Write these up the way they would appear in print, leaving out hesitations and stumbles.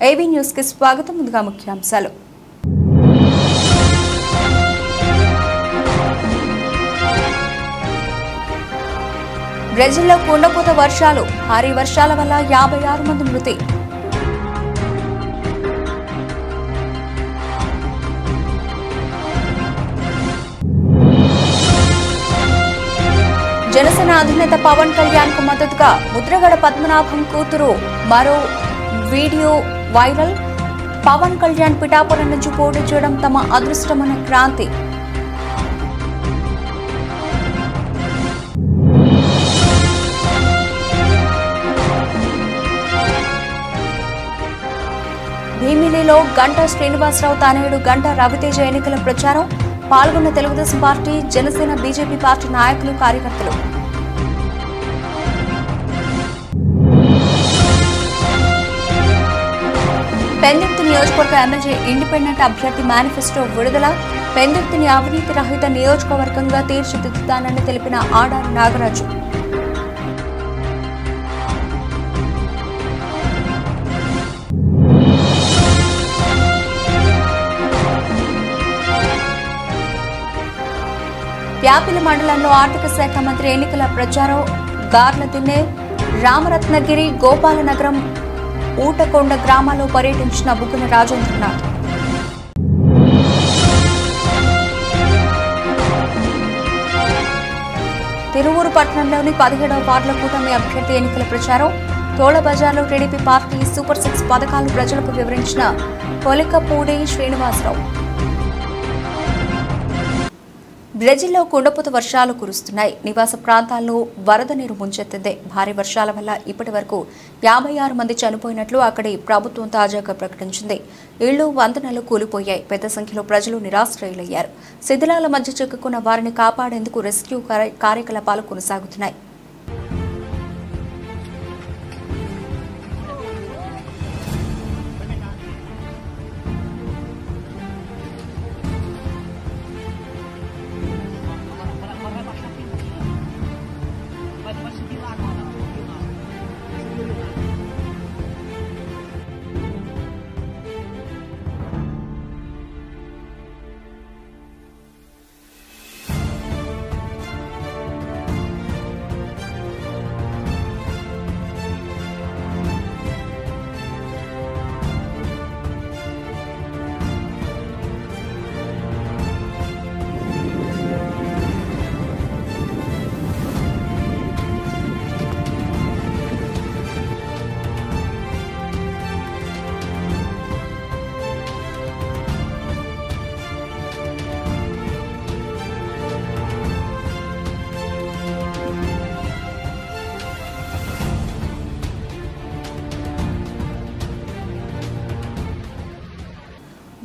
AB news కి స్వాగతం. ముందుగా ముఖ్యాంశాలు. బ్రెజిల్లో కుండపోత వర్షాలు, భారీ వర్షాల వల్ల 56 మంది మృతి. జనసేన అధినేత పవన్ కళ్యాణ్ కు మద్దతుగా ముద్రగడ పద్మనాభం కూతురు మరో వీడియో వైరల్. పవన్ కళ్యాణ్ పిఠాపురం నుంచి పోటీ చేయడం తమ అదృష్టమన్న క్రాంతి. భీమిలిలో గంటా శ్రీనివాసరావు తనయుడు గంటా రవితేజ ఎన్నికల ప్రచారం. పాల్గొన్న Telugu Desam party, Janasena, BJP party నాయకులు, కార్యకర్తలు. పెందుర్తి నియోజకవర్గ ఎమ్మెల్యే ఇండిపెండెంట్ అభ్యర్థి మేనిఫెస్టో విడుదల. పెందుర్తిని అవినీతి రహిత నియోజకవర్గంగా తీర్చిదిద్దుతానని తెలిపిన ఆడారి నాగరాజు. వ్యాపిలి మండలంలో ఆర్థిక శాఖ మంత్రి ఎన్నికల ప్రచారం. గార్లదిన్నె, రామరత్నగిరి, గోపాలనగరం, ఊటకొండ గ్రామాల్లో పర్యటించిన బుగ్గన రాజేంద్రనాథ్. తిరువూరు పట్టణంలోని 17వ వార్డుల కూటమి అభ్యర్థి ఎన్నికల ప్రచారం. తోళ్ల బజార్లో టీడీపీ పార్టీ సూపర్ 6 పథకాలు ప్రజలకు వివరించిన పొలికపూడి శ్రీనివాసరావు. బ్రెజిల్లో కుండపోత వర్షాలు కురుస్తున్నాయి. నివాస ప్రాంతాల్లో వరద నీరు ముంచెత్తింది. భారీ వర్షాల వల్ల ఇప్పటి వరకు 56 మంది చనిపోయినట్లు అక్కడి ప్రభుత్వం తాజాగా ప్రకటించింది. ఇళ్లు, వంతెనలు కూలిపోయాయి. పెద్ద సంఖ్యలో ప్రజలు నిరాశ్రయులయ్యారు. శిథిలాల మధ్య చిక్కుకున్న వారిని కాపాడేందుకు రెస్క్యూ కార్యకలాపాలు కొనసాగుతున్నాయి.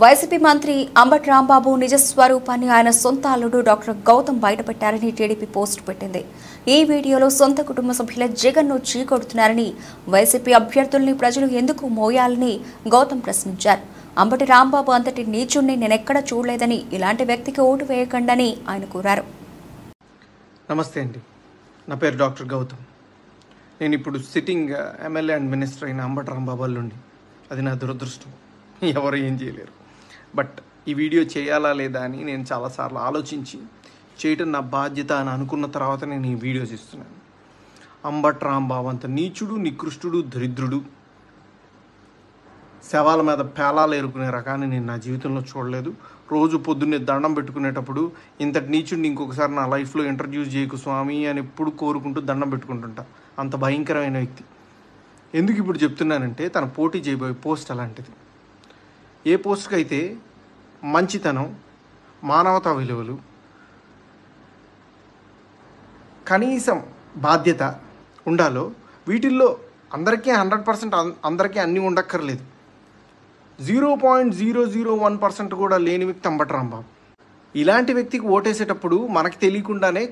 వైసీపీ మంత్రి అంబటి రాంబాబు నిజ స్వరూపాన్ని ఆయన సొంత అల్లుడు డాక్టర్ గౌతమ్ బయటపెట్టారని టీడీపీ పోస్ట్ పెట్టింది. ఈ వీడియోలో సొంత కుటుంబ సభ్యుల జగన్ను చీకొడుతున్నారని, వైసీపీ అభ్యర్థుల్ని ప్రజలు ఎందుకు మోయాలని గౌతమ్ ప్రశ్నించారు. అంబటి రాంబాబు అంతటి నీచుణ్ణి నేనెక్కడా చూడలేదని, ఇలాంటి వ్యక్తికి ఓటు వేయకండని ఆయన కోరారు. నమస్తే అండి, నా పేరు డాక్టర్ గౌతమ్. నేను ఇప్పుడు సిట్టింగ్ ఎమ్మెల్యే అండ్ మినిస్టర్ అయిన అంబటి రాంబాబు అల్లుండి. అది నా దురదృష్టం, ఎవరు ఏం చేయలేరు. బట్ ఈ వీడియో చేయాలా లేదా అని నేను చాలాసార్లు ఆలోచించి చేయటం నా బాధ్యత అని అనుకున్న తర్వాత నేను ఈ వీడియోస్ ఇస్తున్నాను. అంబటి రాంబాబు అంత నీచుడు, నికృష్టుడు, దరిద్రుడు, శవాల మీద పేలాలు ఏరుకునే రకాన్ని నేను నా జీవితంలో చూడలేదు. రోజు పొద్దున్నే దండం పెట్టుకునేటప్పుడు ఇంతటి నీచుడిని ఇంకొకసారి నా లైఫ్లో ఇంట్రడ్యూస్ చేయకు స్వామి అని ఎప్పుడు కోరుకుంటూ దండం పెట్టుకుంటుంటా. అంత భయంకరమైన వ్యక్తి. ఎందుకు ఇప్పుడు చెప్తున్నానంటే, తన పోటీ చేయబోయే పోస్ట్ అలాంటిది. ఏ పోస్ట్కి అయితే మంచితనం, మానవతా విలువలు, కనీసం బాధ్యత ఉండాలో, వీటిల్లో అందరికీ 100% అందరికీ అన్నీ ఉండక్కర్లేదు. 0.001% కూడా లేని వ్యక్తి అంబటి రాంబాబు. ఇలాంటి వ్యక్తికి ఓటేసేటప్పుడు మనకి తెలియకుండానే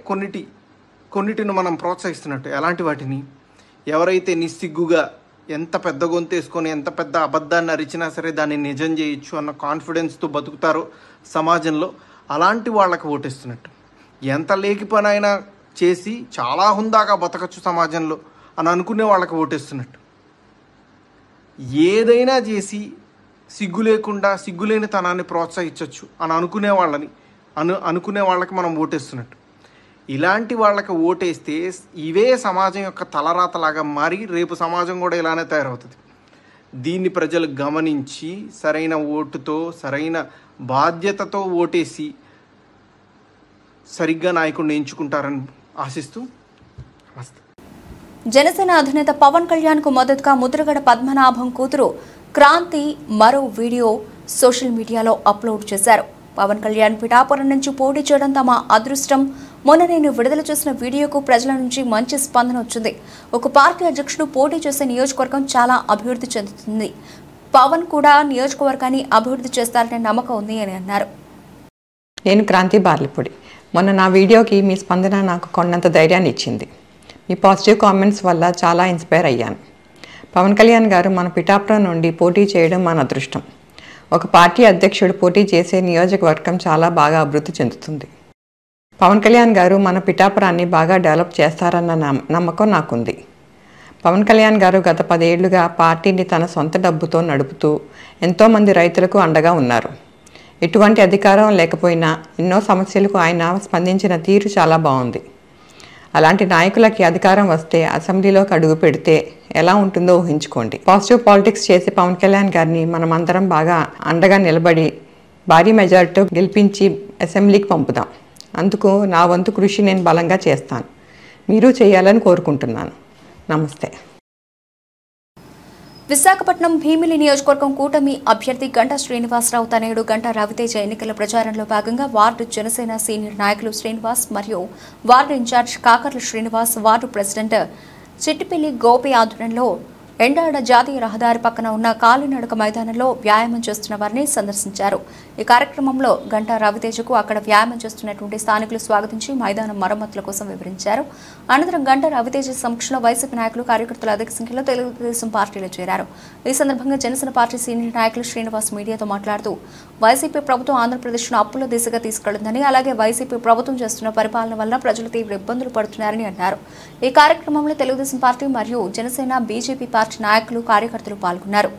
కొన్నిటిని మనం ప్రోత్సహిస్తున్నట్టు. ఎలాంటి వాటిని? ఎవరైతే నిస్సిగ్గుగా ఎంత పెద్ద గొంతేసుకొని ఎంత పెద్ద అబద్ధాన్ని అరిచినా సరే దాన్ని నిజం చేయొచ్చు అన్న కాన్ఫిడెన్స్తో బతుకుతారో సమాజంలో, అలాంటి వాళ్ళకి ఓటేస్తున్నట్టు. ఎంత లేకి పని అయినా చేసి చాలా హుందాగా బతకచ్చు సమాజంలో అని అనుకునే వాళ్ళకి ఓటేస్తున్నట్టు. ఏదైనా చేసి సిగ్గు లేకుండా సిగ్గులేని తనాన్ని ప్రోత్సహించవచ్చు అని అనుకునే వాళ్ళకి మనం ఓటేస్తున్నట్టు. ఇలాంటి వాళ్ళకి ఓటేస్తే ఇవే సమాజం యొక్క తలరాతలాగా మారి రేపు సమాజం కూడా ఇలానే తయారవుతుంది. దీన్ని ప్రజలు గమనించి సరైన ఓటుతో సరైన బాధ్యతతో ఓటేసి సరిగ్గా నాయకుడిని ఎంచుకుంటారని ఆశిస్తూ జనసేన అధినేత పవన్ కళ్యాణ్ కు మద్దతుగా ముద్రగడ పద్మనాభం కూతురు క్రాంతి మరో వీడియో సోషల్ మీడియాలో అప్లోడ్ చేశారు. పవన్ కళ్యాణ్ పిఠాపురం నుంచి పోటీ చేయడం తమ అదృష్టం. మొన్న నేను విడుదల చేసిన వీడియోకు ప్రజల నుంచి మంచి స్పందన వచ్చింది. ఒక పార్టీ అధ్యక్షుడు పోటీ చేసే నియోజకవర్గం చాలా అభివృద్ధి చెందుతుంది. పవన్ కూడా నియోజకవర్గాన్ని అభివృద్ధి చేస్తారనే నమ్మకం ఉంది అని అన్నారు. నేను క్రాంతి బార్లిపూడి. మొన్న నా వీడియోకి మీ స్పందన నాకు కొన్నంత ధైర్యాన్ని ఇచ్చింది. మీ పాజిటివ్ కామెంట్స్ వల్ల చాలా ఇన్స్పైర్ అయ్యాను. పవన్ కళ్యాణ్ గారు మన పిఠాపురం నుండి పోటీ చేయడం మన అదృష్టం. ఒక పార్టీ అధ్యక్షుడు పోటీ చేసే నియోజకవర్గం చాలా బాగా అభివృద్ధి చెందుతుంది. పవన్ కళ్యాణ్ గారు మన పిఠాపురాన్ని బాగా డెవలప్ చేస్తారన్న నమ్మకం నాకుంది. పవన్ కళ్యాణ్ గారు గత 10 ఏళ్లుగా పార్టీని తన సొంత డబ్బుతో నడుపుతూ ఎంతోమంది రైతులకు అండగా ఉన్నారు. ఎటువంటి అధికారం లేకపోయినా ఎన్నో సమస్యలకు ఆయన స్పందించిన తీరు చాలా బాగుంది. అలాంటి నాయకులకి అధికారం వస్తే అసెంబ్లీలోకి అడుగు పెడితే ఎలా ఉంటుందో ఊహించుకోండి. పాజిటివ్ పాలిటిక్స్ చేసి పవన్ కళ్యాణ్ గారిని మనమందరం బాగా అండగా నిలబడి భారీ మెజారిటీతో గెలిపించి అసెంబ్లీకి పంపుదాం. అందుకు నా వంతు కృషి నేను బలంగా చేస్తాను. మీరు చేయాలని కోరుకుంటున్నాను. నమస్తే. విశాఖపట్నం భీమిలి నియోజకవర్గం కూటమి అభ్యర్థి గంటా శ్రీనివాసరావు తనయుడు గంటా రవితేజ ఎన్నికల ప్రచారంలో భాగంగా వార్డు జనసేన సీనియర్ నాయకులు శ్రీనివాస్ మరియు ward in charge Kakarla Srinivas, ward president Chittipalli Gopi ఆధ్వర్యంలో ఎండాడ జాతీయ రహదారి పక్కన ఉన్న కాలినడక మైదానంలో వ్యాయామం చేస్తున్న వారిని సందర్శించారు. ఈ కార్యక్రమంలో గంటా రవితేజకు అక్కడ వ్యాయామం చేస్తున్నటువంటి స్థానికులు స్వాగతించి మైదానం మరమ్మతుల కోసం వివరించారు. అనంతరం గంటా రవితేజ సమక్షంలో వైసీపీ నాయకులు, కార్యకర్తలు అధిక సంఖ్యలో తెలుగుదేశం పార్టీలో చేరారు. ఈ సందర్భంగా జనసేన పార్టీ సీనియర్ నాయకులు శ్రీనివాస్ మీడియాతో మాట్లాడుతూ వైసీపీ ప్రభుత్వం ఆంధ్రప్రదేశ్ను అప్పుల దిశగా తీసుకెళ్లిందని, అలాగే వైసీపీ ప్రభుత్వం చేస్తున్న పరిపాలన వల్ల ప్రజలు తీవ్ర ఇబ్బందులు పడుతున్నారని అన్నారు. ఈ కార్యక్రమంలో తెలుగుదేశం పార్టీ మరియు జనసేన, బీజేపీ పార్టీ నాయకులు, కార్యకర్తలు పాల్గొన్నారు.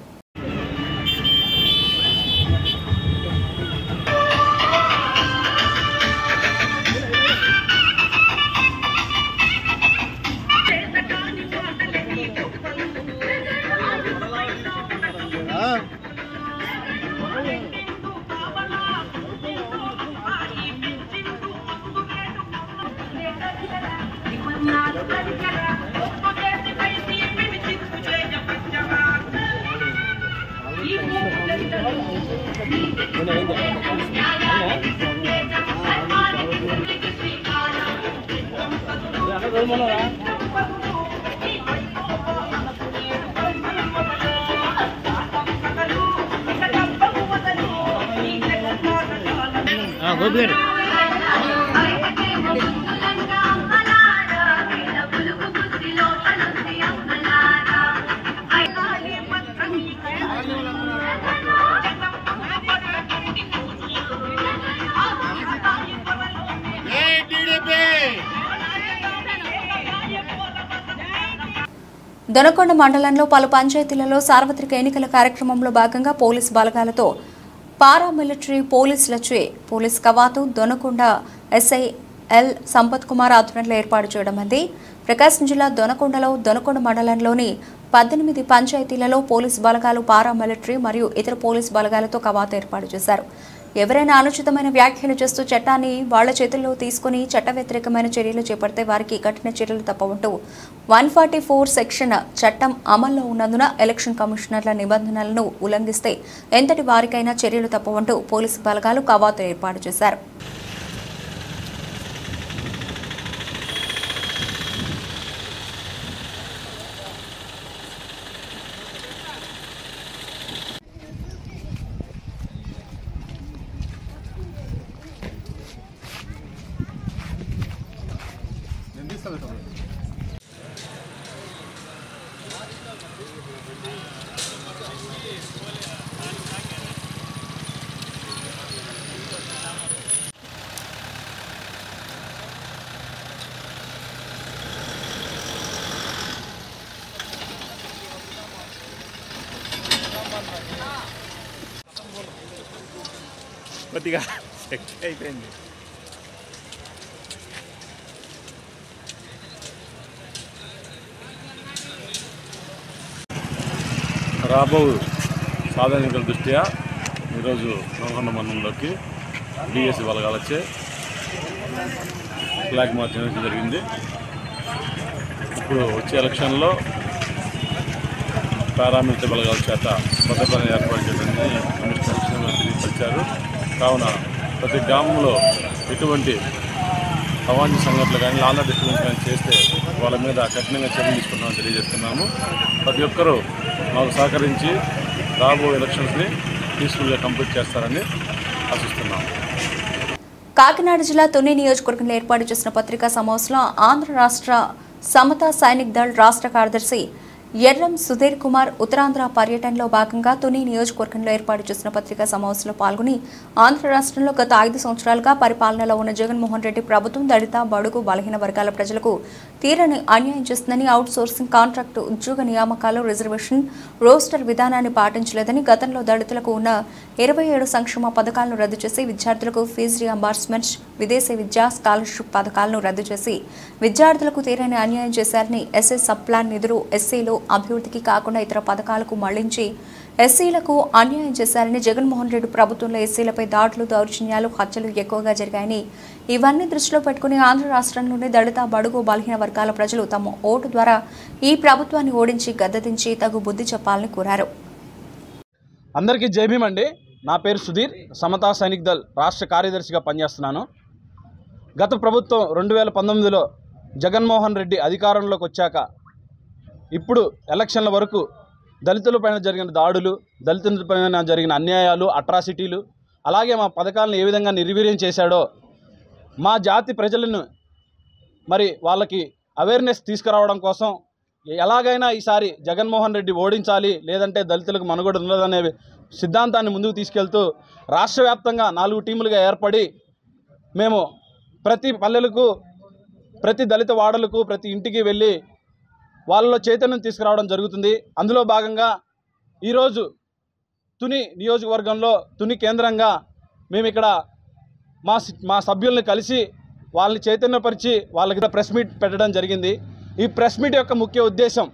దొనకొండ మండలంలో పలు పంచాయతీలలో సార్వత్రిక ఎన్నికల కార్యక్రమంలో భాగంగా పోలీస్ బలగాలతో పారామిలిటరీ పోలీసులచే పోలీస్ కవాతు దొనకొండ ఎస్ఐ ఎల్ సంపత్ కుమార్ ఆధ్వర్యంలో ఏర్పాటు చేయడం అంది. ప్రకాశం జిల్లా దొనకొండలో దొనకొండ మండలంలోని 18 పంచాయతీలలో పోలీస్ బలగాలు, పారామిలిటరీ మరియు ఇతర పోలీస్ బలగాలతో కవాతు ఏర్పాటు చేశారు. ఎవరైనా అనుచితమైన వ్యాఖ్యలు చేస్తూ చట్టాన్ని వాళ్ల చేతుల్లో తీసుకుని చట్ట వ్యతిరేకమైన చర్యలు చేపడితే వారికి కఠిన చర్యలు తప్పవంటూ 144 సెక్షన్ చట్టం అమల్లో ఉన్నందున ఎలక్షన్ కమిషనర్ల నిబంధనలను ఉల్లంఘిస్తే ఎంతటి వారికైనా చర్యలు తప్పవంటూ పోలీసు బలగాలు కవాతు ఏర్పాటు చేశారు. కొద్దిగా సెట్ అయిపోయింది. రాబో సాధారణ ఎన్నికల దృష్ట్యా ఈరోజు నల్గొండ మండలంలోకి డిఎస్సి బలగాలొచ్చే ఫ్లాగ్ మార్చ్ నిర్వహించడం జరిగింది. ఇప్పుడు వచ్చే ఎలక్షన్లో పారామిలిటరీ బలగాల చేత భద్రతను ఏర్పాటు చేయడానికి కమిషనర్ తెలియపరిచారు. కావున ప్రతి గ్రామంలో ఎటువంటి అవాంఛనీయ సంఘటనలు కానీ లాండ్ ఆర్డర్ డిస్టర్బెన్స్ కానీ చేస్తే వాళ్ళ మీద కఠినంగా చర్యలు తీసుకుంటామని తెలియజేస్తున్నాము. ప్రతి ఒక్కరూ మాకు సహకరించి రాబోయే ఎలక్షన్స్ని పీస్ఫుల్గా కంప్లీట్ చేస్తారని ఆశిస్తున్నాము. కాకినాడ జిల్లా తుని నియోజకవర్గంలో ఏర్పాటు చేసిన పత్రికా సమావేశంలో ఆంధ్ర రాష్ట్ర సమతా సైనిక్ దళ్ రాష్ట్ర కార్యదర్శి ఎర్రం సుధీర్ కుమార్ ఉత్తరాంధ్ర పర్యటనలో భాగంగా తుని నియోజకవర్గంలో ఏర్పాటు చేసిన పత్రికా సమావేశంలో పాల్గొని ఆంధ్ర రాష్ట్రంలో గత 5 సంవత్సరాలుగా పరిపాలనలో ఉన్న జగన్మోహన్ రెడ్డి ప్రభుత్వం దళిత బడుగు బలహీన వర్గాల ప్రజలకు తీరని అన్యాయం చేస్తుందని, అవుట్ సోర్సింగ్ కాంట్రాక్టు ఉద్యోగ నియామకాలు రిజర్వేషన్ రోస్టర్ విధానాన్ని పాటించలేదని, గతంలో దళితులకు ఉన్న 27 సంక్షేమ పథకాలను రద్దు చేసి విద్యార్థులకు ఫీజు రియంబర్స్మెంట్, విదేశీ విద్యా స్కాలర్షిప్ పథకాలను రద్దు చేసి విద్యార్థులకు తీరని అన్యాయం చేశారని, ఎస్ఎస్ సబ్ ప్లాన్ నిధులు ఎస్సీలు అభివృద్ధికి కాకుండా ఇతర పథకాలకు మళ్లించి ఎస్సీలకు అన్యాయం చేశారని, జగన్మోహన్ రెడ్డి ప్రభుత్వంలో ఎస్సీలపై దాడులు, దౌర్జన్యాలు, హత్యలు ఎక్కువగా జరిగాయని, ఇవన్నీ దృష్టిలో పెట్టుకుని ఆంధ్ర రాష్ట్రంలోని దళిత బడుగు బలహీన వర్గాల ప్రజలు తమ ఓటు ద్వారా ఈ ప్రభుత్వాన్ని ఓడించి గద్దెదించి తగు బుద్ధి చెప్పాలని కోరారు. అందరికీ జై భీమ్ అండి. నా పేరు సుధీర్, సమతా సైనిక్ దళ్ రాష్ట్ర కార్యదర్శిగా పనిచేస్తున్నాను. గత ప్రభుత్వం 2019లో జగన్మోహన్ రెడ్డి అధికారంలోకి వచ్చాక ఇప్పుడు ఎలక్షన్ల వరకు దళితులపైన జరిగిన దాడులు, దళితులపైన జరిగిన అన్యాయాలు, అట్రాసిటీలు, అలాగే మా పథకాలను ఏ విధంగా నిర్వీర్యం చేశాడో మా జాతి ప్రజలను మరి వాళ్ళకి అవేర్నెస్ తీసుకురావడం కోసం ఎలాగైనా ఈసారి జగన్మోహన్ రెడ్డి ఓడించాలి, లేదంటే దళితులకు మనుగడ ఉండదనే సిద్ధాంతాన్ని ముందుకు తీసుకెళ్తూ రాష్ట్ర వ్యాప్తంగా 4 టీములుగా ఏర్పడి మేము ప్రతి పల్లెలకు, ప్రతి దళిత వాడలకు, ప్రతి ఇంటికి వెళ్ళి వాళ్ళలో చైతన్యం తీసుకురావడం జరుగుతుంది. అందులో భాగంగా ఈరోజు తుని నియోజకవర్గంలో తుని కేంద్రంగా మేము ఇక్కడ మా సభ్యుల్ని కలిసి వాళ్ళని చైతన్యపరిచి వాళ్ళకి ప్రెస్ మీట్ పెట్టడం జరిగింది. ఈ ప్రెస్ మీట్ యొక్క ముఖ్య ఉద్దేశం,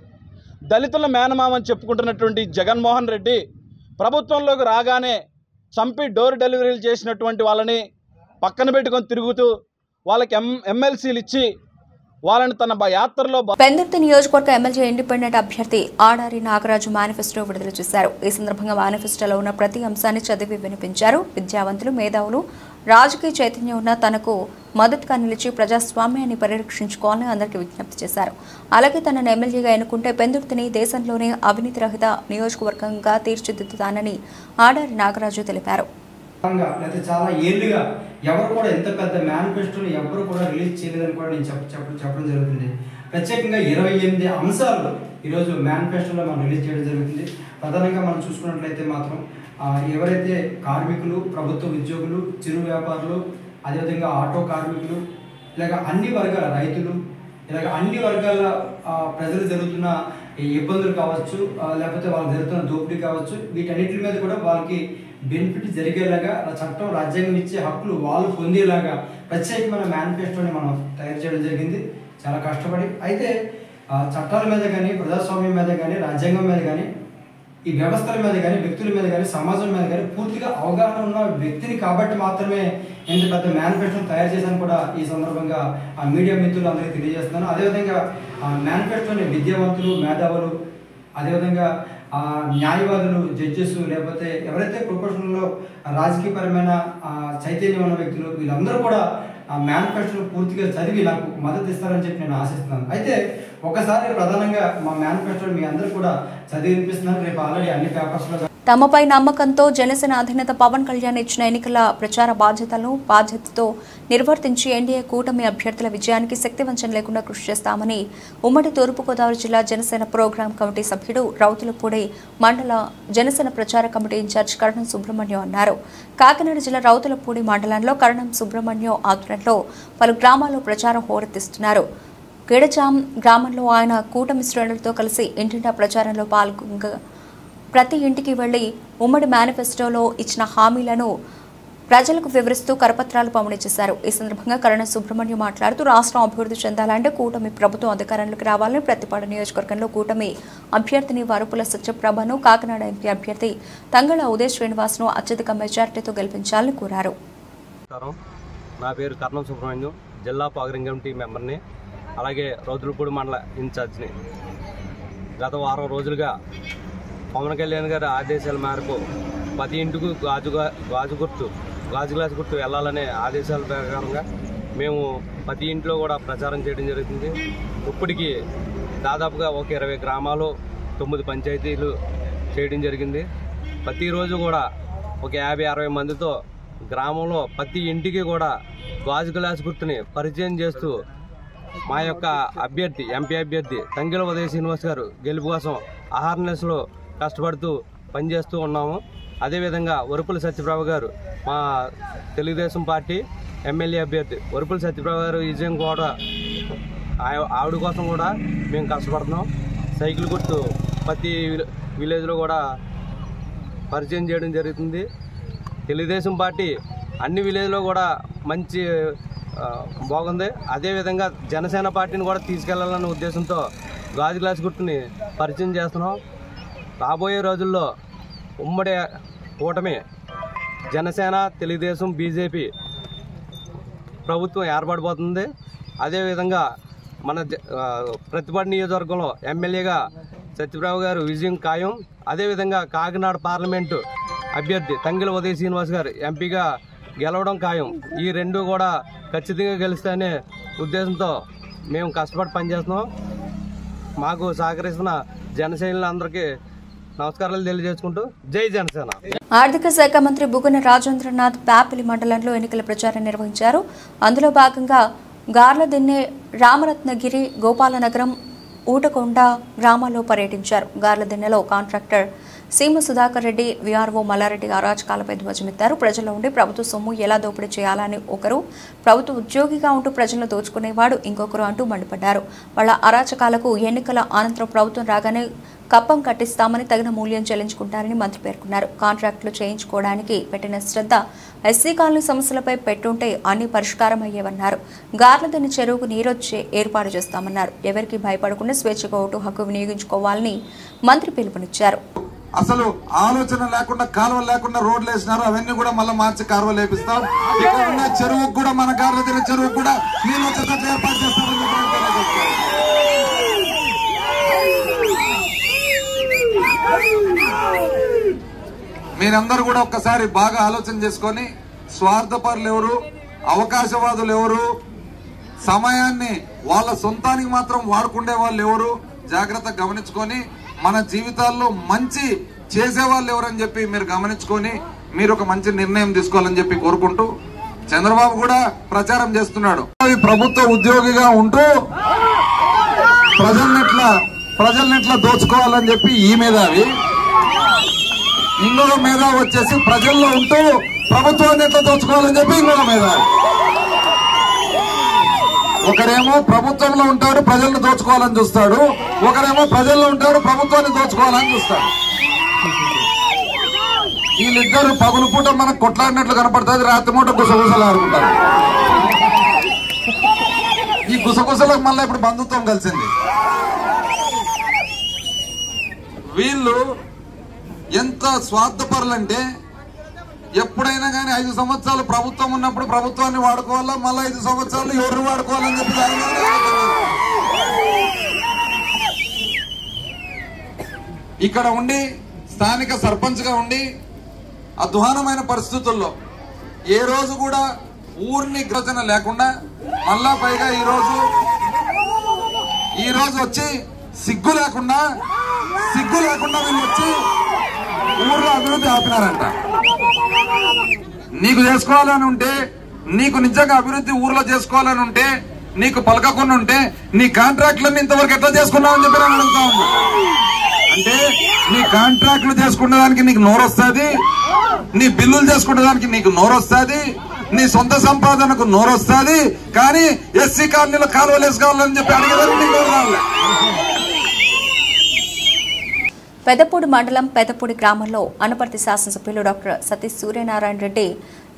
దళితుల మేనమామని చెప్పుకుంటున్నటువంటి జగన్మోహన్ రెడ్డి ప్రభుత్వంలోకి రాగానే చంపి డోర్ డెలివరీలు చేసినటువంటి వాళ్ళని పక్కన పెట్టుకొని తిరుగుతూ వాళ్ళకి ఎమ్మెల్సీలు ఇచ్చి వాళ్ళని తన యాత్రలో పెందుర్తి నియోజకవర్గ ఎమ్మెల్యే ఇండిపెండెంట్ అభ్యర్థి ఆడారి నాగరాజు మేనిఫెస్టో విడుదల చేశారు. ఈ సందర్భంగా మేనిఫెస్టోలో ఉన్న ప్రతి అంశాన్ని చదివి వినిపించారు. విద్యావంతులు, మేధావులు, రాజకీయ చైతన్యం ఉన్న తనకు మద్దతుగా నిలిచి ప్రజాస్వామ్యాన్ని పరిరక్షించుకోవాలని అందరికీ విజ్ఞప్తి చేశారు. అలాగే తనను ఎమ్మెల్యేగా ఎన్నుకుంటే పెందుర్తిని దేశంలోనే అవినీతి రహిత నియోజకవర్గంగా తీర్చిదిద్దుతానని ఆడారి నాగరాజు తెలిపారు. లేకపోతే చాలా ఏళ్ళుగా ఎవరు కూడా ఎంత పెద్ద మేనిఫెస్టోని ఎవరు కూడా రిలీజ్ చేయలేదని కూడా నేను చెప్పడం జరుగుతుంది. ప్రత్యేకంగా 28 అంశాలు ఈరోజు మేనిఫెస్టోలో మనం రిలీజ్ చేయడం జరుగుతుంది. ప్రధానంగా మనం చూసుకున్నట్లయితే మాత్రం ఎవరైతే కార్మికులు, ప్రభుత్వ ఉద్యోగులు, చిరు వ్యాపారులు, అదేవిధంగా ఆటో కార్మికులు, ఇలాగ అన్ని వర్గాల రైతులు, ఇలాగ అన్ని వర్గాల ప్రజలు జరుగుతున్న ఇబ్బందులు కావచ్చు, లేకపోతే వాళ్ళకి జరుగుతున్న దోపిడీ కావచ్చు, వీటన్నిటి మీద కూడా వాళ్ళకి బెనిఫిట్ జరిగేలాగా చట్టం, రాజ్యాంగం ఇచ్చే హక్కులు వాళ్ళు పొందేలాగా ప్రత్యేకమైన మేనిఫెస్టోని మనం తయారు చేయడం జరిగింది చాలా కష్టపడి. అయితే చట్టాల మీద కానీ, ప్రజాస్వామ్యం మీద కానీ, రాజ్యాంగం మీద కానీ, ఈ వ్యవస్థల మీద కానీ, వ్యక్తుల మీద కానీ, సమాజం మీద కానీ పూర్తిగా అవగాహన ఉన్న వ్యక్తిని కాబట్టి మాత్రమే ఇంత పెద్ద మేనిఫెస్టోని తయారు చేశాను కూడా ఈ సందర్భంగా మీడియా మిత్రులు అందరికీ తెలియజేస్తున్నాను. అదేవిధంగా మేనిఫెస్టోని విద్యావంతులు, మేధావులు, అదేవిధంగా న్యాయవాదులు, జడ్జెస్, లేకపోతే ఎవరైతే ప్రొఫెషనల్లో రాజకీయపరమైన చైతన్యం ఉన్న వ్యక్తులు, వీళ్ళందరూ కూడా మేనిఫెస్టోను పూర్తిగా చదివి నాకు మద్దతు ఇస్తారని చెప్పి నేను ఆశిస్తున్నాను. అయితే ఒకసారి ప్రధానంగా మా మేనిఫెస్టోని మీ అందరూ కూడా చదివి వినిపిస్తున్నాను. రేపు ఆల్రెడీ అన్ని పేపర్స్లో తమపై నమ్మకంతో జనసేన అధినేత పవన్ కళ్యాణ్ ఇచ్చిన ఎన్నికల ప్రచార బాధ్యతతో నిర్వర్తించి ఎన్డీఏ కూటమి అభ్యర్థుల విజయానికి శక్తివంచన లేకుండా కృషి చేస్తామని ఉమ్మడి తూర్పుగోదావరి జిల్లా జనసేన ప్రోగ్రాం కమిటీ సభ్యుడు రౌతులపూడి మండల జనసేన ప్రచార కమిటీ ఇన్ఛార్జ్ కరణం సుబ్రహ్మణ్యం అన్నారు. కాకినాడ జిల్లా రౌతులపూడి మండలంలో కరణం సుబ్రహ్మణ్యం ఆధ్వర్యంలో పలు గ్రామాల్లో ప్రచారం హోరెత్తిస్తున్నారు. గిడజాం గ్రామంలో ఆయన కూటమి శ్రేణులతో కలిసి ఇంటింటా ప్రచారంలో పాల్గొనగా ప్రతి ఇంటికి వెళ్లి ఉమ్మడి మేనిఫెస్టోలో ఇచ్చిన హామీలను ప్రజలకు వివరిస్తూ కరపత్రాలు పంపిణీ చేశారు. ఈ సందర్భంగా కరణ సుబ్రహ్మణ్యం మాట్లాడుతూ రాష్ట్రం అభివృద్ధి చెందాలంటే కూటమి ప్రభుత్వం అధికారంలోకి రావాలని, ప్రతిపాడు నియోజకవర్గంలో కూటమి అభ్యర్థిని వరుపుల సత్యప్రభను, కాకినాడ ఎంపీ అభ్యర్థి తంగళ ఉదయ్ శ్రీనివాస్ను అత్యధిక మెజార్టీతో గెలిపించాలని కోరారు. నా పేరు కర్ణ సుబ్రహ్మణ్యం, జిల్లా పాగరింగ్ కమిటీ మెంబర్ని, అలాగే రౌతులపూడి మండల ఇన్ఛార్జిని. గత వారం రోజులుగా పవన్ కళ్యాణ్ గారి ఆదేశాల మేరకు ప్రతి ఇంటికి గాజు గ్లాస్ గుర్తు వెళ్ళాలనే ఆదేశాల ప్రకారంగా మేము ప్రతి ఇంట్లో కూడా ప్రచారం చేయడం జరుగుతుంది. ఇప్పటికీ దాదాపుగా ఒక 20 గ్రామాలు 9 పంచాయతీలు చేయడం జరిగింది. ప్రతిరోజు కూడా ఒక 50-60 మందితో గ్రామంలో ప్రతి ఇంటికి కూడా గాజు గ్లాస్ గుర్తుని పరిచయం చేస్తూ మా యొక్క అభ్యర్థి ఎంపీ అభ్యర్థి తంగెల ఉదయ్ శ్రీనివాస్ గారు గెలుపు కోసం అహర్నెస్లో కష్టపడుతూ పనిచేస్తూ ఉన్నాము. అదేవిధంగా వరుపుల సత్యప్రభ గారు మా తెలుగుదేశం పార్టీ ఎమ్మెల్యే అభ్యర్థి వరుపుల సత్యప్రభ గారు విజయం కూడా ఆవిడ కోసం కూడా మేము కష్టపడుతున్నాం. సైకిల్ గుర్తు ప్రతి విలేజ్లో కూడా పరిచయం చేయడం జరుగుతుంది. తెలుగుదేశం పార్టీ అన్ని విలేజ్లో కూడా మంచి బాగుంది. అదేవిధంగా జనసేన పార్టీని కూడా తీసుకెళ్లాలనే ఉద్దేశంతో గాజు గ్లాస్ గుర్తుని పరిచయం చేస్తున్నాం. రాబోయే రోజుల్లో ఉమ్మడి కూటమి జనసేన, తెలుగుదేశం, బీజేపీ ప్రభుత్వం ఏర్పడిపోతుంది. అదేవిధంగా మన ప్రతిపాడు నియోజకవర్గంలో ఎమ్మెల్యేగా సత్యప్రభ గారు విజయం ఖాయం. అదేవిధంగా కాకినాడ పార్లమెంటు అభ్యర్థి తంగెల ఉదయ్ శ్రీనివాస్ గారు ఎంపీగా గెలవడం ఖాయం. ఈ రెండు కూడా ఖచ్చితంగా గెలుస్తాయనే ఉద్దేశంతో మేము కష్టపడి పనిచేస్తున్నాం. మాకు సహకరిస్తున్న జనసేనలందరికీ నమస్కారాలు తెలియజేసుకుంటూ జై జనసేన. ఆర్థిక శాఖ మంత్రి బుగ్గన రాజేంద్రనాథ్ ప్యాపిలి మండలంలో ఎన్నికల ప్రచారం నిర్వహించారు. అందులో భాగంగా గార్లదిన్నె, రామరత్నగిరి, గోపాలనగరం, ఊటకొండ గ్రామాల్లో పర్యటించారు. గార్లదిన్నెలో కాంట్రాక్టర్ సీమ సుధాకర్ రెడ్డి, వీఆర్ఓ మల్లారెడ్డి అరాచకాలపై ధ్వజమెత్తారు. ప్రజల్లో ఉండి ప్రభుత్వ సొమ్ము ఎలా దోపిడీ చేయాలని ఒకరు, ప్రభుత్వ ఉద్యోగిగా ఉంటూ ప్రజలను దోచుకునేవాడు ఇంకొకరు అంటూ మండిపడ్డారు. వాళ్ళ అరాచకాలకు ఎన్నికల అనంతరం ప్రభుత్వం రాగానే కప్పం కట్టిస్తామని తగిన మూల్యం చెల్లించుకుంటారని మంత్రి పేర్కొన్నారు. కాంట్రాక్టులు చేయించుకోవడానికి పెట్టిన శ్రద్ధ ఎస్సీ కాలనీ సమస్యలపై పెట్టుంటే అన్ని పరిష్కారం అయ్యేవన్నారు. గార్లదిన్నె చెరువుకు నీరొచ్చే ఏర్పాటు చేస్తామన్నారు. ఎవరికి భయపడకుండా స్వేచ్ఛగా ఓటు హక్కు వినియోగించుకోవాలని మంత్రి పిలుపునిచ్చారు. అసలు ఆలోచన లేకుండా, కాలువలు లేకుండా రోడ్లు వేసినారు. అవన్నీ కూడా మళ్ళీ మార్చి కాలువలు వేపిస్తాం. ఇక్కడ ఉన్న చెరువుకు కూడా, మన గార్లదిన్నె చెరువుకు కూడా నీళ్ళు వచ్చేటట్లు ఏర్పాటు చేస్తామని మీరందరూ కూడా ఒక్కసారి బాగా ఆలోచన చేసుకొని, స్వార్థపరులు ఎవరు, అవకాశవాదులు ఎవరు, సమయాన్ని వాళ్ళ సొంతానికి మాత్రం వాడుకునే వాళ్ళు ఎవరు జాగ్రత్తగా గమనించుకొని, మన జీవితాల్లో మంచి చేసేవాళ్ళు ఎవరని చెప్పి మీరు గమనించుకొని మీరు ఒక మంచి నిర్ణయం తీసుకోవాలని చెప్పి కోరుకుంటూ, చంద్రబాబు కూడా ప్రచారం చేస్తున్నాడు. ప్రభుత్వ ఉద్యోగిగా ఉంటూ ప్రజల్నెట్లా దోచుకోవాలని చెప్పి ఈ మేధావి, ఇంకొక మేధావి వచ్చేసి ప్రజల్లో ఉంటూ ప్రభుత్వాన్ని ఎట్లా దోచుకోవాలని చెప్పి ఇంకొక మేధావి. ఒకరేమో ప్రభుత్వంలో ఉంటాడు, ప్రజలను దోచుకోవాలని చూస్తాడు. ఒకరేమో ప్రజల్లో ఉంటాడు, ప్రభుత్వాన్ని దోచుకోవాలని చూస్తాడు. వీళ్ళిద్దరు పగులు పూట మనకు కొట్లాడినట్లు కనపడుతుంది, రాత్రి మూట గుసగుసలు ఆడుకుంటారు. ఈ గుసగుసలకు మళ్ళీ ఇప్పుడు బంధుత్వం కలిసింది. వీళ్ళు ఎంత స్వార్థపరులంటే, ఎప్పుడైనా కానీ 5 సంవత్సరాలు ప్రభుత్వం ఉన్నప్పుడు ప్రభుత్వాన్ని వాడుకోవాలా, మళ్ళీ 5 సంవత్సరాలు ఎవరు వాడుకోవాలని చెప్పి ఇక్కడ ఉండి స్థానిక సర్పంచ్ గా ఉండి అధ్వానమైన పరిస్థితుల్లో ఏ రోజు కూడా ఊరిని గ్రచన లేకుండా, మళ్ళా పైగా ఈ రోజు వచ్చి సిగ్గు లేకుండా వీళ్ళు వచ్చి ఊర్లో అభివృద్ధి ఆపినారంట. నీకు చేసుకోవాలని ఉంటే, నీకు నిజంగా అభివృద్ధి ఊర్లో చేసుకోవాలని ఉంటే, నీకు పలకకుండా ఉంటే నీ కాంట్రాక్టులన్నీ ఇంతవరకు ఎట్లా చేసుకున్నావని చెప్పి నేను అడుగుతా ఉన్నా. అంటే నీ కాంట్రాక్టులు చేసుకునే దానికి నీకు నోరొస్తుంది, నీ బిల్లులు చేసుకునే దానికి నీకు నోరొస్తుంది, నీ సొంత సంపాదనకు నోరొస్తుంది, కానీ ఎస్సీ కాలనీలో కాలువలు వేసుకోవాలని చెప్పి అడిగేదానికి నీకు నోరు రావాలి. పెదపూడి మండలం పెదపూడి గ్రామంలో అనపర్తి శాసనసభ్యులు డాక్టర్ సతీష్ సూర్యనారాయణ రెడ్డి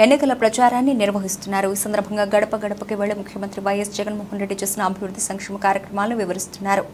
ఎన్నికల ప్రచారాన్ని నిర్వహిస్తున్నారు. ఈ సందర్భంగా గడప గడపకి వెళ్లి ముఖ్యమంత్రి వైఎస్ జగన్మోహన్ రెడ్డి చేసిన అభివృద్ధి సంక్షేమ కార్యక్రమాలను వివరిస్తున్నారు.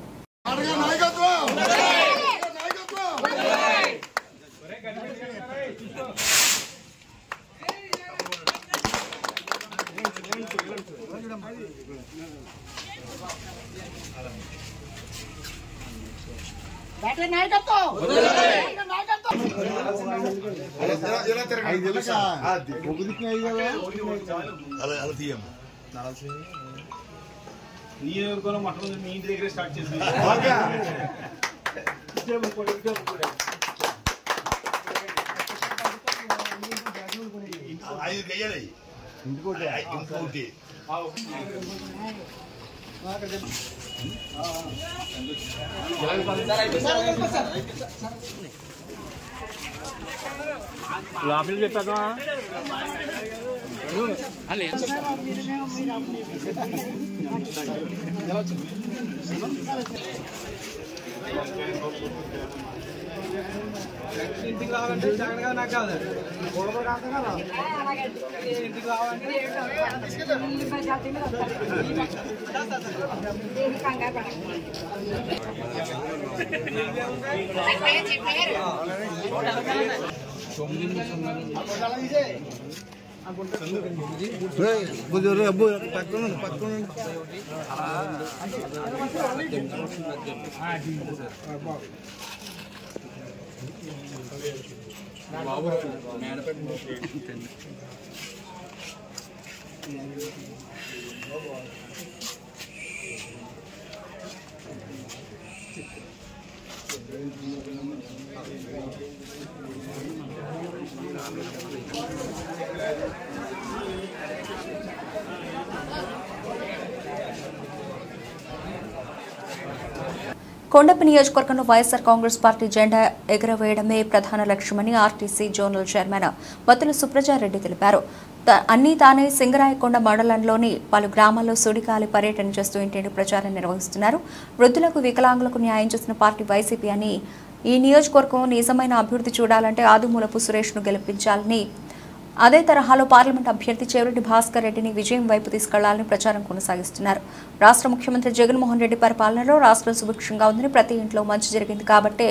లాఫిల్ చెప్పాక ఇంటికి రావాలంటే జగన్ గారు నాకు కాదు ఇంటికి రావాలంటే కొండపి నియోజకవర్గంలో వైఎస్ఆర్ కాంగ్రెస్ పార్టీ జెండా ఎగురవేయడమే ప్రధాన లక్ష్యమని ఆర్టీసీ జోనల్ చైర్మన్ వత్తుల సుప్రజారెడ్డి తెలిపారు. అన్నీ తానే సింగరాయకొండ మండలంలోని పలు గ్రామాల్లో సుడిగాలి పర్యటన చేస్తూ ఇంటింటి ప్రచారం నిర్వహిస్తున్నారు. వృద్ధులకు, వికలాంగులకు న్యాయం చేసిన పార్టీ వైసీపీ అని, ఈ నియోజకవర్గం నిజమైన అభివృద్ధి చూడాలంటే ఆదిమూలపు సురేష్ను గెలిపించాలని, అదే తరహాలో పార్లమెంట్ అభ్యర్థి చెవిరెడ్డి భాస్కర్ రెడ్డిని విజయం వైపు తీసుకెళ్లాలని ప్రచారం కొనసాగిస్తున్నారు. రాష్ట్ర ముఖ్యమంత్రి జగన్మోహన్ రెడ్డి పరిపాలనలో రాష్ట్రం సుభిక్షంగా ఉందని, ప్రతి ఇంట్లో మంచి జరిగింది కాబట్టే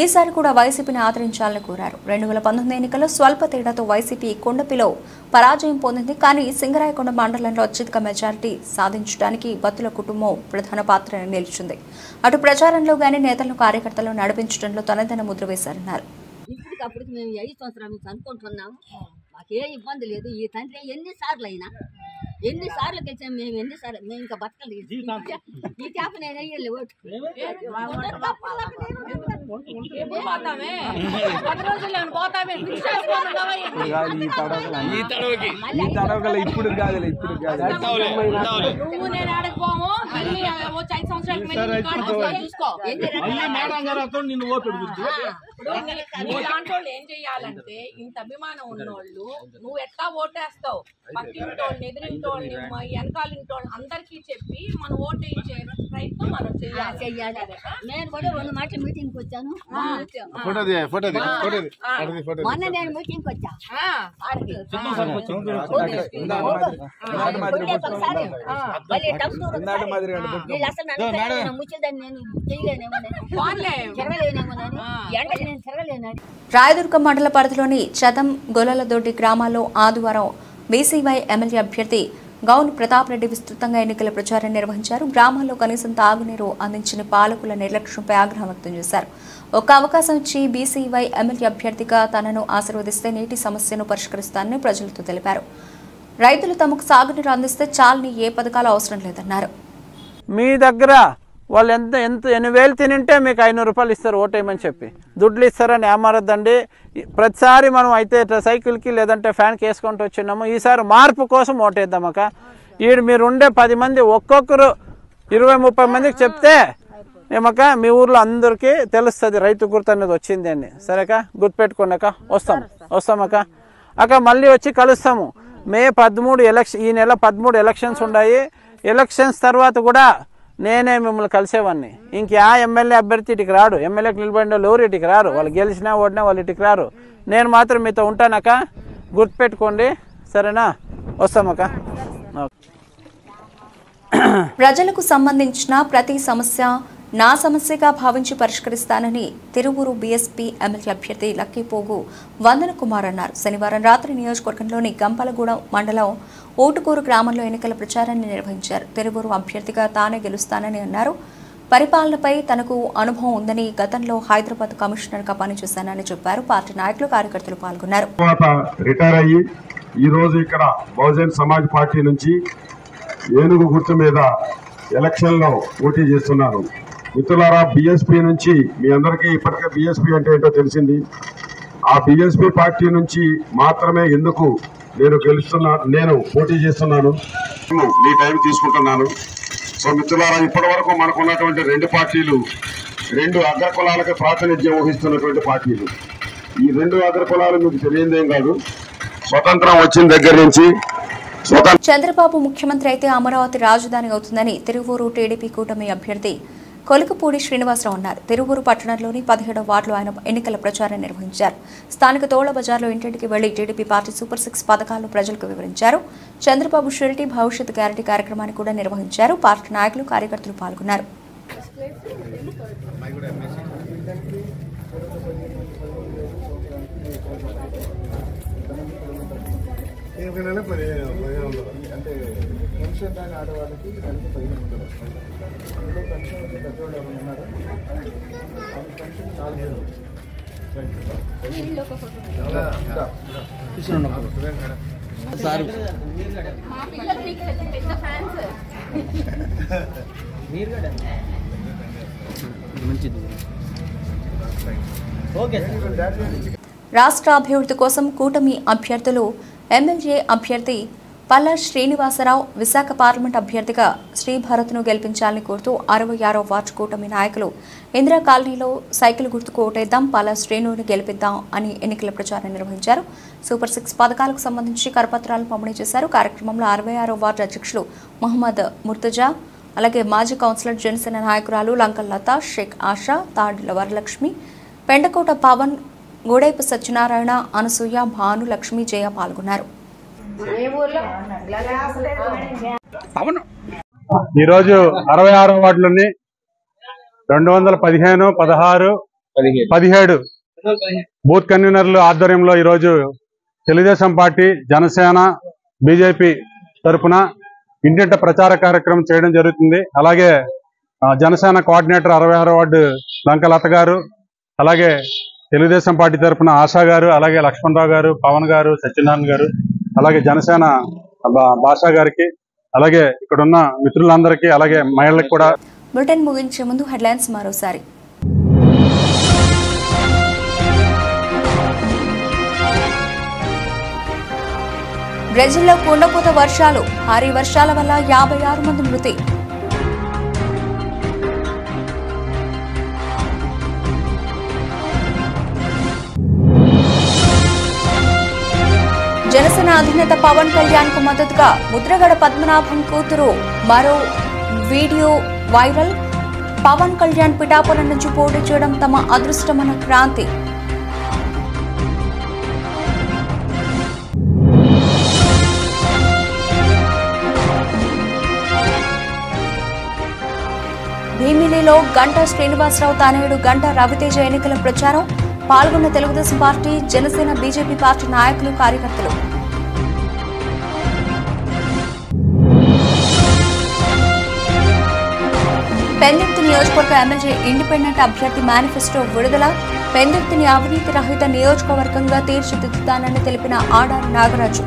ఈసారి కూడా వైసీపీని ఆదరించాలని కోరారు. 2019 ఎన్నికల్లో స్వల్ప తేడాతో వైసీపీ కొండపిలో పరాజయం పొందింది. కానీ సింగరాయకొండ మండలంలో అత్యధిక మెజారిటీ సాధించడానికి వత్తుల కుటుంబం ప్రధాన పాత్ర నిలిచింది. అటు ప్రచారంలో గానీ నేతలను, కార్యకర్తలను నడిపించడంలో తనదైన ముద్ర వేశారన్నారు. ఇప్పటికప్పటికి మేము 5 సంవత్సరాల నుంచి అనుకుంటున్నాము. మాకే ఇబ్బంది లేదు. ఈ తండ్రి ఎన్నిసార్లు గెలిచాం మేము, ఎన్నిసార్లు మేము ఇంకా బతకలేదు. ఈ చేప నేను అయ్యలే ఓటు ఇప్పుడు కాదు నువ్వు నేను ఆడకపోము. మళ్ళీ 5 సంవత్సరాలు చూసుకో. నిన్ను ఓటు దాంట్లో ఏం చెయ్యాలంటే, ఇంత అభిమానం ఉన్నోళ్ళు నువ్వు ఎట్లా ఓటేస్తావు, పక్కింటోళ్ళని, ఎదురింటోళ్ళని, వెనకాలింటోళ్ళని అందరికీ చెప్పి మనం ఓటు వేయించే ప్రయత్నం మనం చెయ్యాలి. నేను కూడా 2 మాటలు మీటింగ్కి వచ్చాను. మొన్న నేను మీటింగ్కి వచ్చా. ముచ్చదని నేను రాయదుర్గం మండల పరిధిలోని చదం, గొల్లలదొడ్డి గ్రామాల్లో ఆదివారం బీసీవై ఎమ్మెల్యే అభ్యర్థి గౌన్ ప్రతాప్ రెడ్డి విస్తృతంగా ఎన్నికల ప్రచారం నిర్వహించారు. గ్రామాల్లో కనీసం తాగునీరు అందించిన పాలకుల నిర్లక్ష్యంపై ఆగ్రహం వ్యక్తం చేశారు. ఒక్క అవకాశం ఇచ్చి బీసీవై ఎమ్మెల్యే అభ్యర్థిగా తనను ఆశీర్వదిస్తే నీటి సమస్యను పరిష్కరిస్తానని ప్రజలతో తెలిపారు. రైతులు తమకు సాగునీరు అందిస్తే చాలని ఏ పథకాలు అవసరం లేదన్నారు. మీ దగ్గర వాళ్ళు ఎన్ని వేలు తినింటే మీకు 500 రూపాయలు ఇస్తారు ఓటేయమని చెప్పి, దుడ్లు ఇస్తారని ఏమారద్దండి. ప్రతిసారి మనం అయితే సైకిల్కి లేదంటే ఫ్యాన్కి వేసుకుంటూ వచ్చినాము. ఈసారి మార్పు కోసం ఓటేద్దామక్క. మీరు ఉండే 10 మంది ఒక్కొక్కరు 20-30 మందికి చెప్తే ఏమక్క మీ ఊర్లో అందరికీ తెలుస్తుంది రైతు గుర్తు అనేది వచ్చింది అని. సరేక గుర్తుపెట్టుకోండి అక్క. వస్తామక్క. అక్క మళ్ళీ వచ్చి కలుస్తాము. మే 13 ఎలక్షన్, ఈ నెల 13 ఎలక్షన్స్ ఉన్నాయి. ఎలక్షన్స్ తర్వాత కూడా నేనే మిమ్మల్ని కలిసేవాడిని. ఇంకే ఎమ్మెల్యే అభ్యర్థి ఇటుకు రాడు, ఎమ్మెల్యేకి నిలబడిన వాళ్ళు ఎవరు ఇటుకు రారు, వాళ్ళు గెలిచినా ఓడినా వాళ్ళు ఇటుకు రారు. నేను మాత్రం మీతో ఉంటానక్క, గుర్తుపెట్టుకోండి, సరేనా? వస్తామక్క. ప్రజలకు సంబంధించిన ప్రతి సమస్య నా సమస్యగా భావించి పరిష్కరిస్తానని తిరువూరు బీఎస్పీ ఎమ్మెల్యే అభ్యర్థి లక్కీపోగు వందన కుమార్ అన్నారు. శనివారం రాత్రి నియోజకవర్గంలోని గంపలగూడెం మండలం ఓటుకూరు గ్రామంలో ఎన్నికల ప్రచారాన్ని నిర్వహించారు. తిరువూరు అభ్యర్థిగా తానే గెలుస్తానని అన్నారు. పరిపాలనపై తనకు అనుభవం ఉందని, గతంలో హైదరాబాద్ కమిషనర్గా పనిచేశానని చెప్పారు. పార్టీ నాయకులు, కార్యకర్తలు పాల్గొన్నారు. రిటైర్ అయ్యి ఈ రోజు ఇక్కడ బహుజన్ సమాజ్ పార్టీ నుంచి ఏనుగు గుర్తు మీద ఎలక్షన్లో పోటీ చేస్తున్నారు. మిత్రులారా, బీఎస్పీ నుంచి మీ అందరికీ ఇప్పటికే బీఎస్పీ అంటే ఏంటో తెలిసింది. ఆ బీఎస్పీ పార్టీ నుంచి మాత్రమే ఎందుకు నేను పోటీ చేస్తున్నాను, మీ టైం తీసుకుంటున్నాను. సో మిత్రులారా, ఇప్పటి వరకు మనకు ఉన్నటువంటి రెండు పార్టీలు 2 అగ్రకులాలకు ప్రాతినిధ్యం వహిస్తున్నటువంటి పార్టీలు. ఈ 2 అగ్రకులాలు మీకు తెలియదేం కాదు. స్వతంత్రం వచ్చిన దగ్గర నుంచి చంద్రబాబు ముఖ్యమంత్రి అయితే అమరావతి రాజధాని అవుతుందని తిరువూరు టీడీపీ కూటమి అభ్యర్థి కొలికపూడి శ్రీనివాసరావు అన్నారు. తిరువూరు పట్టణంలోని 17వ వార్డులో ఆయన ఎన్నికల ప్రచారం నిర్వహించారు. స్థానిక తోళ్ల బజార్లో ఇంటింటికి వెళ్లి టీడీపీ పార్టీ సూపర్ 6 పథకాలను ప్రజలకు వివరించారు. చంద్రబాబు షూరిటీ భవిష్యత్ గ్యారంటీ కార్యక్రమాన్ని కూడా నిర్వహించారు. పార్టీ నాయకులు, కార్యకర్తలు పాల్గొన్నారు. అంటే పెన్షన్ దాని ఆడవాళ్ళకి దానికి 1500 పెన్షన్ పెద్దవాళ్ళు ఎవరు ఉన్నారు, పెన్షన్ 4,000. రాష్ట్ర అభివృద్ధి కోసం కూటమి అభ్యర్థులు ఎమ్మెల్యే అభ్యర్థి పల్లా శ్రీనివాసరావు, విశాఖ పార్లమెంట్ అభ్యర్థిగా శ్రీభరత్ను గెలిపించాలని కోరుతూ 66వ వార్డు కూటమి నాయకులు ఇందిరా కాలనీలో సైకిల్ గుర్తుకు ఓటేద్దాం, పల్లా శ్రీనుని గెలిపిద్దాం అని ఎన్నికల ప్రచారం నిర్వహించారు. సూపర్ 6 పథకాలకు సంబంధించి కరపత్రాలను పంపిణీ చేశారు. కార్యక్రమంలో 66వ వార్డు అధ్యక్షులు మహమ్మద్ ముర్తజా, అలాగే మాజీ కౌన్సిలర్ జనసేన నాయకురాలు లంకల్ లత, షేక్ ఆషా, తాడిల వరలక్ష్మి, పెండకోట పవన్, గోడైపు సత్యనారాయణ, అనసూయ, భాను, లక్ష్మి, జయ పాల్గొన్నారు. ఈరోజు 66వ వార్డులోని 215, 16, 17 బూత్ కన్వీనర్లు ఆధ్వర్యంలో ఈరోజు తెలుగుదేశం పార్టీ, జనసేన, బీజేపీ తరఫున ఇంటింట ప్రచార కార్యక్రమం చేయడం జరుగుతుంది. అలాగే జనసేన కోఆర్డినేటర్ 66వ వార్డు లంకలత గారు, అలాగే తెలుగుదేశం పార్టీ తరఫున ఆశా గారు, అలాగే లక్ష్మణరావు గారు, పవన్ గారు, సత్యనారాయణ గారు, అలాగే జనసేన భాషా గారికి, అలాగే ఇక్కడున్న మిత్రులందరికీ, అలాగే మహిళలకు కూడా. బులెటిన్ ముగించే ముందు హెడ్లైన్స్ మరోసారి. బ్రెజిల్లో కుండపోత వర్షాలు, భారీ వర్షాల వల్ల 56 మంది మృతి. జనసేన అధినేత పవన్ కళ్యాణ్ కు మద్దతుగా ముద్రగడ పద్మనాభం కూతురు మరో వీడియో వైరల్. పవన్ కళ్యాణ్ పిఠాపురం నుంచి పోటీ చేయడం తమ అదృష్టమన్న క్రాంతి. భీమిలిలో గంటా శ్రీనివాసరావు తనయుడు గంటా రవితేజ ఎన్నికల ప్రచారం. పాల్గొన్న Telugu Desam party, Janasena, BJP party నాయకులు, కార్యకర్తలు. పెందుర్తి నియోజకవర్గ ఎమ్మెల్యే ఇండిపెండెంట్ అభ్యర్థి మేనిఫెస్టో విడుదల. పెందుర్తిని అవినీతి రహిత నియోజకవర్గంగా తీర్చిదిద్దుతానని తెలిపిన ఆడారి నాగరాజు.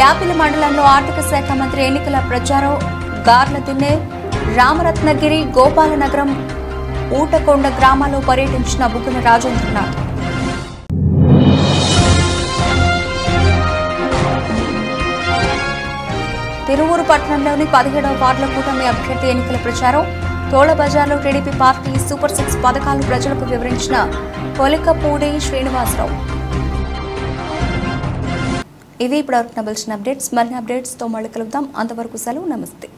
యాపిలి మండలంలో ఆర్థిక శాఖ మంత్రి ఎన్నికల ప్రచారం. గార్ల దిన్నే, రామరత్నగిరి, గోపాలనగరం, ఊటకొండ గ్రామాల్లో పర్యటించిన బుగ్గన రాజేంద్రనాథ్. తిరువూరు పట్టణంలోని 17వ వార్డుల కూటమి అభ్యర్థి ఎన్నికల ప్రచారం. తోళ్ల బజార్లో టీడీపీ పార్టీ సూపర్ 6 పథకాలు ప్రజలకు వివరించిన కొలికపూడి శ్రీనివాసరావు. ఇవి ఇప్పుడు అప్డేట్స్. మరిన్ని అప్డేట్స్తో మళ్ళీ కలుద్దాం. అంతవరకు సెలవు. నమస్తే.